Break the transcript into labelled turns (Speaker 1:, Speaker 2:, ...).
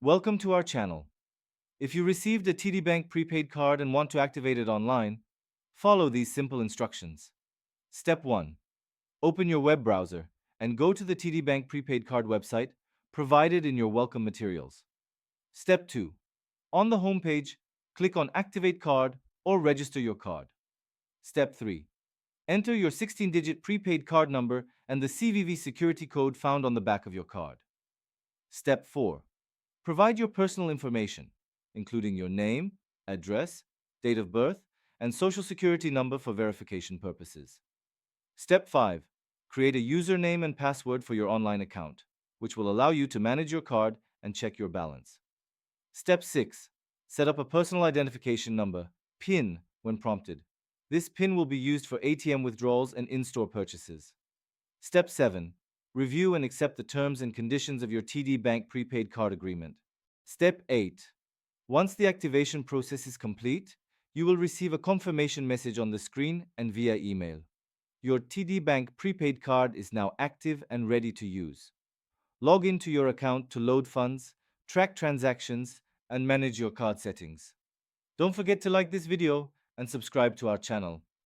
Speaker 1: Welcome to our channel. If you received a TD Bank prepaid card and want to activate it online, follow these simple instructions. Step 1. Open your web browser and go to the TD Bank prepaid card website provided in your welcome materials. Step 2. On the home page, click on Activate Card or Register your card. Step 3. Enter your 16-digit prepaid card number and the CVV security code found on the back of your card. Step 4. Provide your personal information, including your name, address, date of birth, and social security number for verification purposes. Step 5. Create a username and password for your online account, which will allow you to manage your card and check your balance. Step 6. Set up a personal identification number, PIN, when prompted. This PIN will be used for ATM withdrawals and in-store purchases. Step 7. Review and accept the terms and conditions of your TD Bank prepaid card agreement. Step 8. Once the activation process is complete, you will receive a confirmation message on the screen and via email. Your TD Bank prepaid card is now active and ready to use. Log into your account to load funds, track transactions, and manage your card settings. Don't forget to like this video and subscribe to our channel.